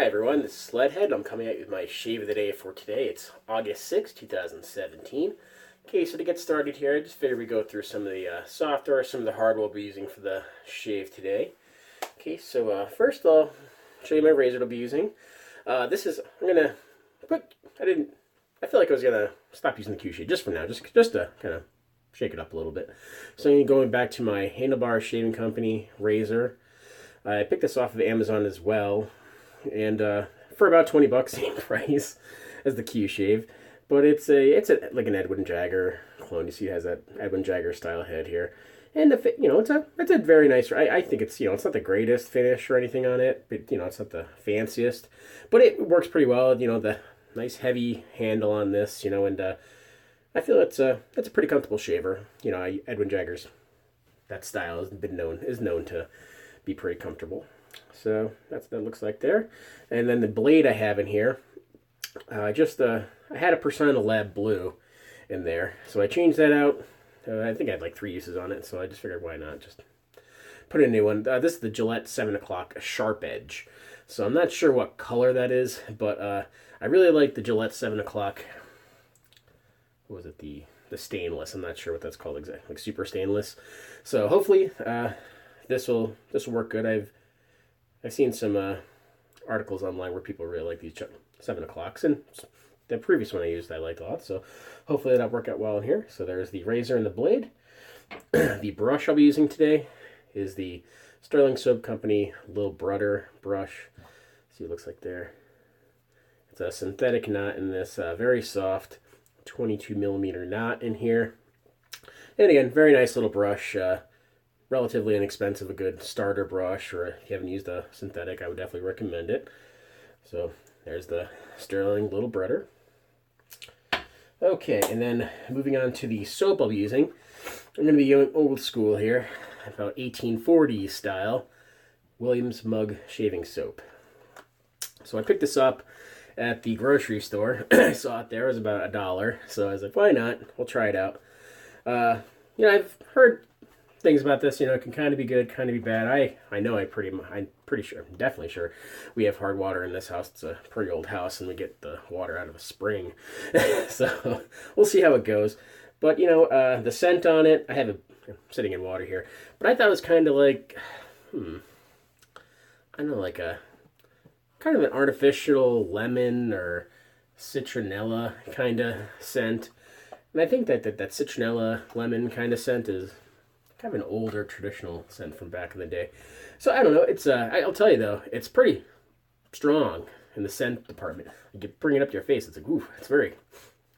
everyone, this is Sledhead. I'm coming out with my shave of the day for today. It's August 6th, 2017. Okay, so to get started here, I just figured we go through some of the software, some of the hardware we'll be using for the shave today. Okay, so first I'll show you my razor I'll be using. I feel like I was gonna stop using the Q shave just for now, just to kind of shake it up a little bit. So I'm going back to my Handlebar Shaving Company razor. I picked this off of Amazon as well, and for about 20 bucks, same price as the Q shave. But it's like an Edwin Jagger clone. You see, it has that Edwin Jagger style head here, and it's a very nice. I think it's it's not the greatest finish or anything on it, but it's not the fanciest, but it works pretty well. The nice heavy handle on this, and I feel it's a pretty comfortable shaver. Edwin Jagger's that style is known to be pretty comfortable. So that's what that looks like there. And then the blade I have in here, I had a Persona Lab blue in there, so I changed that out. I think I had like 3 uses on it, so I just figured why not just put in a new one. This is the Gillette 7 o'clock SharpEdge. So I'm not sure what color that is, but I really like the Gillette 7 o'clock. What was it? The stainless. I'm not sure what that's called exactly, like super stainless. So hopefully this will work good. I've seen some articles online where people really like these 7 o'clocks, and the previous one I used I liked a lot. So hopefully that'll work out well in here. So there's the razor and the blade. The brush I'll be using today is the Stirling Soap Company little Brudder brush. See what it looks like there. It's a synthetic knot in this very soft 22 millimeter knot in here. And again, very nice little brush. Relatively inexpensive, a good starter brush, or if you haven't used a synthetic, I would definitely recommend it. So there's the Stirling little Brudder. Okay, and then moving on to the soap I'll be using. I'm going to be going old school here, about 1840s style, Williams Mug Shaving Soap. So I picked this up at the grocery store. I saw it there, it was about $1, so I was like, why not? We'll try it out. I've heard things about this, it can kind of be good, kind of be bad. I'm definitely sure we have hard water in this house. It's a pretty old house, and we get the water out of a spring. So we'll see how it goes. But, the scent on it, I have it sitting in water here, but I thought it was kind of like, I don't know, like a kind of an artificial lemon or citronella kind of scent. And I think that citronella lemon kind of scent is kind of an older traditional scent from back in the day. So I don't know. It's I'll tell you though, it's pretty strong in the scent department. You bring it up to your face, it's like, ooh, it's very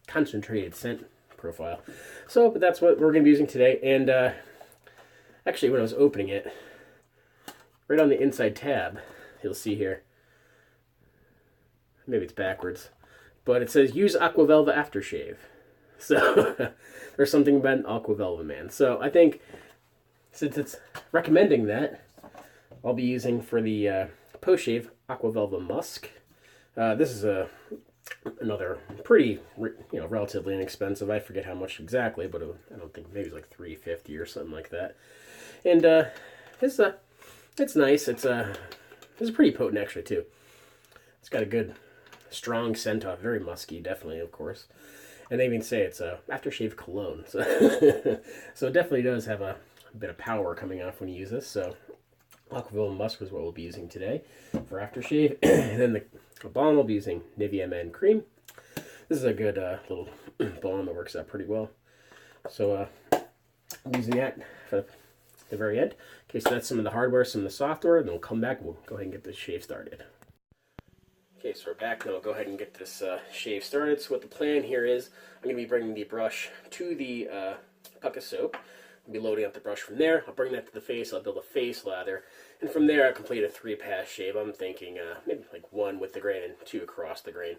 concentrated scent profile. So, but that's what we're going to be using today. And actually, when I was opening it, right on the inside tab, you'll see here, maybe it's backwards, but it says use Aqua Velva aftershave. So there's something about an Aqua Velva man. So I think since it's recommending that, I'll be using for the post shave Aqua Velva Musk. This is another pretty relatively inexpensive. I forget how much exactly, but I don't think, maybe it's like $3.50 or something like that. And it's nice. It's pretty potent actually too. It's got a good strong scent off, very musky, definitely, of course. And they even say it's a aftershave cologne, so so it definitely does have a bit of power coming off when you use this. So Aqua Velva Musk is what we'll be using today for aftershave. And then the balm we'll be using Nivea Men Creme. This is a good little balm that works out pretty well. So I'm using that for the very end. Okay, so that's some of the hardware, some of the software, and then we'll come back and we'll go ahead and get this shave started. Okay, so we're back now. We'll go ahead and get this shave started. So what the plan here is, I'm going to be bringing the brush to the puck of soap. I'll be loading up the brush from there. I'll bring that to the face. I'll build a face lather. And from there, I'll complete a 3-pass shave. I'm thinking maybe like 1 with the grain and 2 across the grain,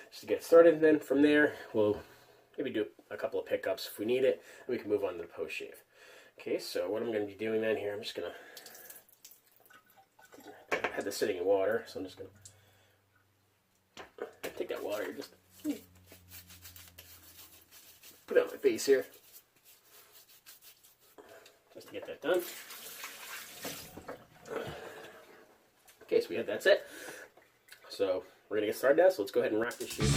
just to get it started. And then from there, we'll maybe do a couple of pickups if we need it, and we can move on to the post shave. Okay, so what I'm going to be doing then here, I'm just going to, I had this sitting in water, so I'm just going to take that water, just put it on my face here, just to get that done. Okay, so we have that set. So we're gonna get started now, so let's go ahead and wrap this shit.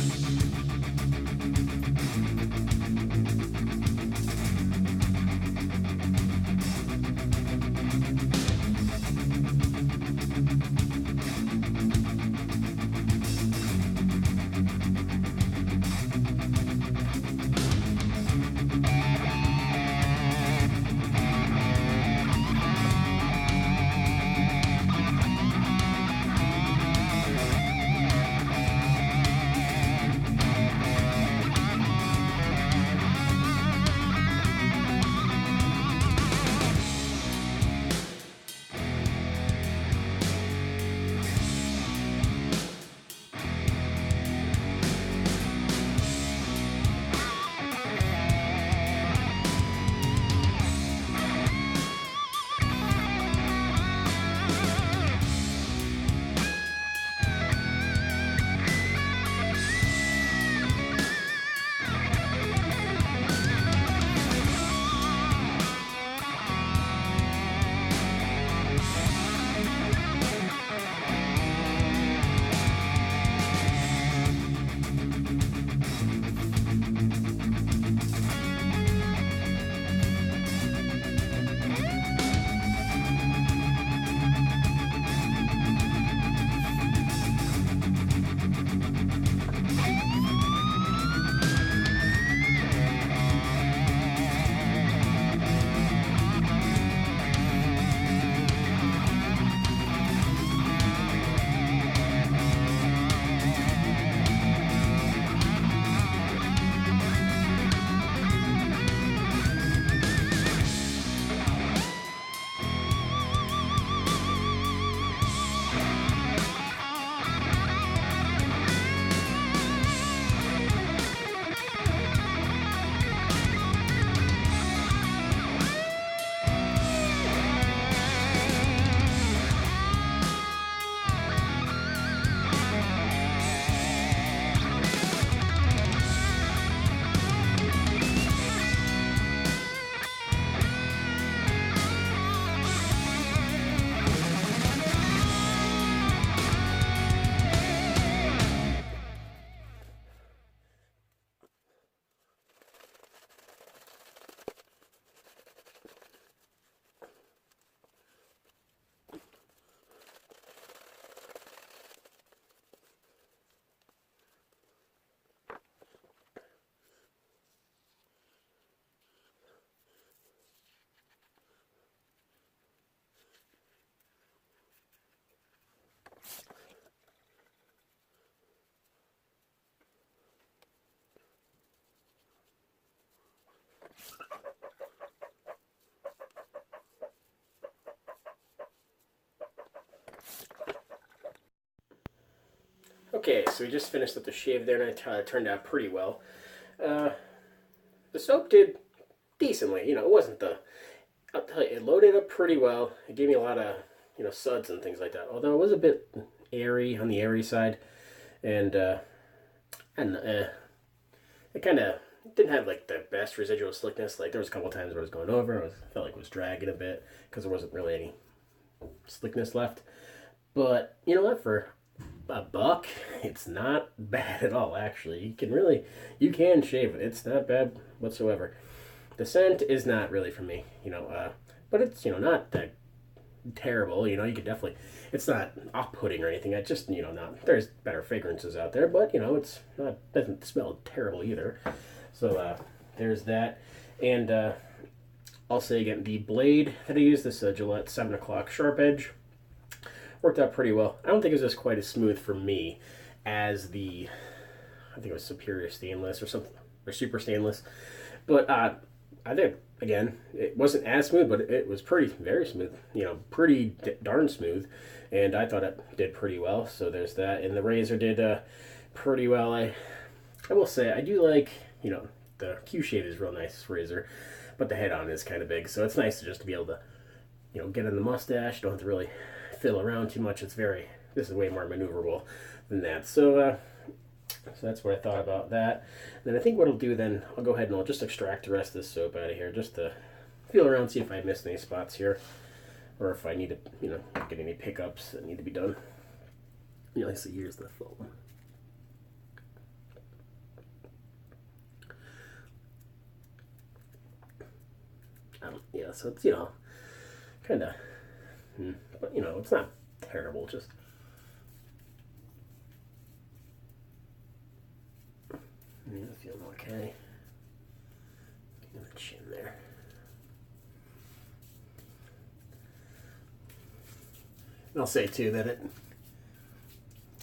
Okay, so we just finished up the shave there, and it turned out pretty well. The soap did decently. It wasn't the... I'll tell you, it loaded up pretty well. It gave me a lot of, suds and things like that. Although it was a bit airy, on the airy side. And it kind of didn't have, like, the best residual slickness. Like, there was a couple times where I was going over. I felt like it was dragging a bit because there wasn't really any slickness left. But, you know what, for $1, it's not bad at all, actually. You can shave it. It's not bad whatsoever. The scent is not really for me, but it's, not that terrible. You could definitely, it's not off-putting or anything. I just, there's better fragrances out there, but, doesn't smell terrible either. So, there's that. And, I'll say again, the blade that I used, this Gillette 7 o'clock SharpEdge, worked out pretty well. I don't think it was just quite as smooth for me as I think it was Superior Stainless or something, or Super Stainless. But I think, again, it wasn't as smooth, but it was very smooth, pretty darn smooth. And I thought it did pretty well, so there's that. And the razor did pretty well. I will say, I do like, the Q-shade is real nice razor, but the head-on is kind of big, so it's nice to just be able to, get in the mustache. Don't have to really fiddle around too much. This is way more maneuverable than that. So that's what I thought about that. And then I think what I'll do then, I'll go ahead and I'll just extract the rest of this soap out of here just to feel around, see if I missed any spots here, or if I need to, get any pickups that need to be done. You know, so here's the foam. Yeah, so it's, you know, kind of, but, you know, it's not terrible, just, yeah, feeling okay. Getting the chin there. And I'll say, too, that it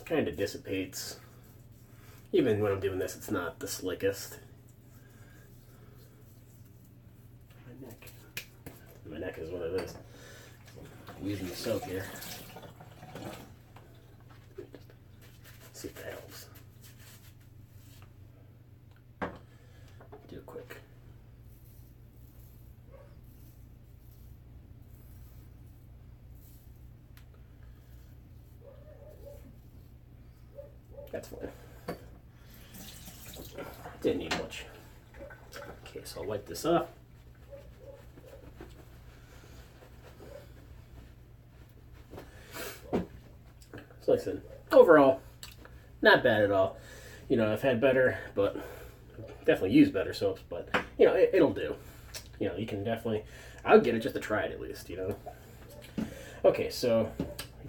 kind of dissipates. Even when I'm doing this, it's not the slickest. My neck is what it is. I'm using the soap here. See if that helps. Do it quick. That's fine. Didn't need much. Okay, so I'll wipe this off. So like I said, overall, not bad at all. You know, I've had better, but definitely used better soaps, but, you know, it'll do. You know, you can definitely, I would get it just to try it at least, you know. Okay, so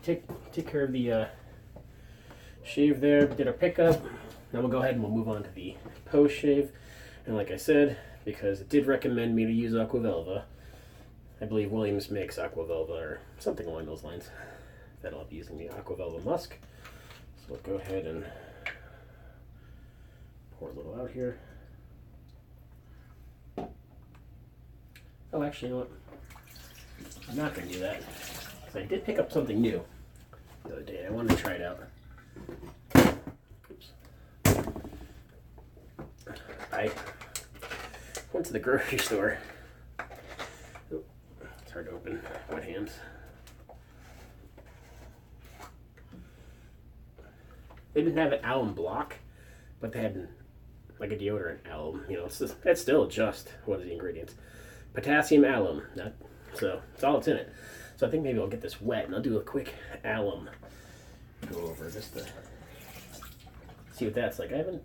take care of the shave there, did our pickup. Now we'll go ahead and we'll move on to the post shave. And like I said, because it did recommend me to use Aqua Velva, I believe Williams makes Aqua Velva or something along those lines. That I'll be using the Aqua Velva Musk. So we'll go ahead and pour a little out here. Oh, actually, you know what? I'm not going to do that. Because I did pick up something new the other day. I wanted to try it out. Oops. I went to the grocery store. Oh, it's hard to open wet hands. They didn't have an alum block, but they had like a deodorant alum. You know, it's still just, what are the ingredients? Potassium alum. So it's all that's in it. So I think maybe I'll get this wet and I'll do a quick alum go over just to see what that's like. I haven't.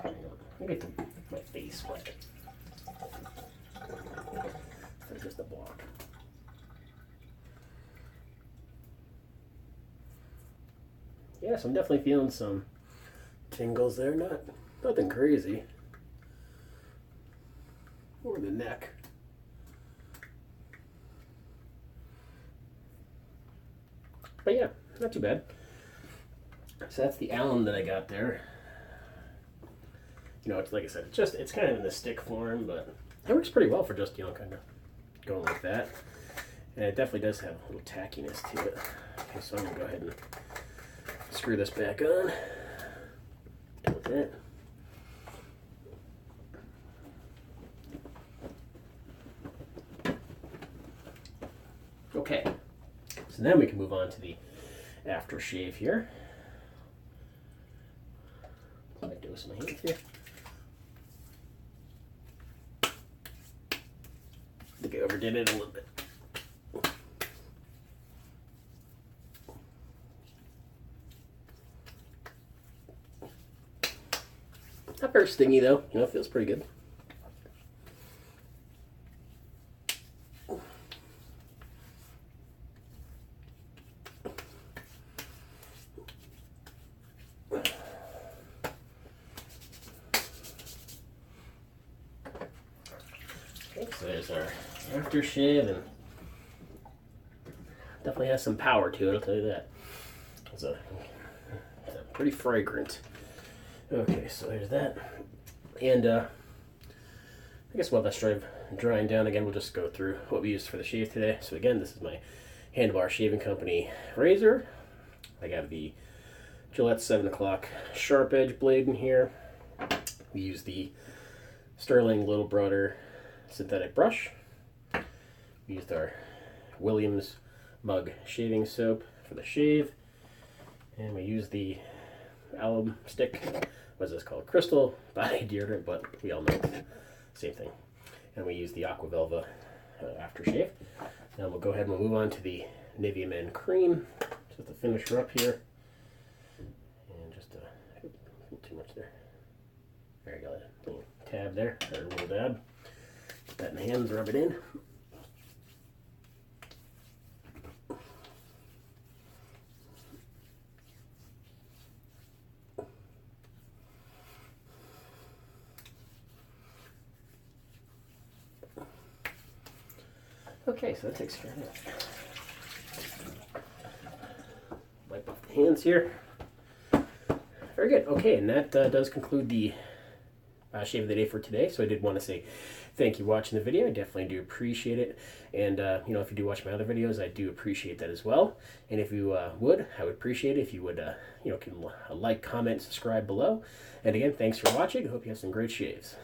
Hang on. Let me get my face wet. Just a block. Yes, I'm definitely feeling some tingles there. Nothing crazy. More the neck. But yeah, not too bad. So that's the alum that I got there. You know, it's like I said, it's kind of in the stick form, but it works pretty well for just, you know, kind of going like that. And it definitely does have a little tackiness to it. Okay, so I'm going to go ahead and screw this back on. Like that. Okay, so then we can move on to the aftershave here. I dose my hands here. I think I overdid it a little bit. Not very stingy though, you know, it feels pretty good. Okay, so there's our aftershave, and definitely has some power to it, I'll tell you that. It's pretty fragrant. Okay, so there's that. And I guess while that's drying down again, we'll just go through what we used for the shave today. So again, this is my Handlebar Shaving Company razor. I got the Gillette 7 o'clock SharpEdge blade in here. We use the Stirling little Brudder synthetic brush. We used our Williams mug shaving soap for the shave. And we use the alum stick what's this called? Crystal body deodorant, but we all know it's the same thing. And we use the Aqua Velva aftershave. Now we'll go ahead and we'll move on to the Nivea Men Creme, just to finish her up here. And just a little too much there. There you go, a little tab there, or a little dab. Put that in the hands, rub it in. Okay, so that takes care of that. Wipe off the hands here. Very good. Okay, and that does conclude the shave of the day for today. So I did want to say thank you for watching the video. I definitely do appreciate it. And, you know, if you do watch my other videos, I do appreciate that as well. And if you I would appreciate it if you would, you know, can like, comment, subscribe below. And again, thanks for watching. I hope you have some great shaves.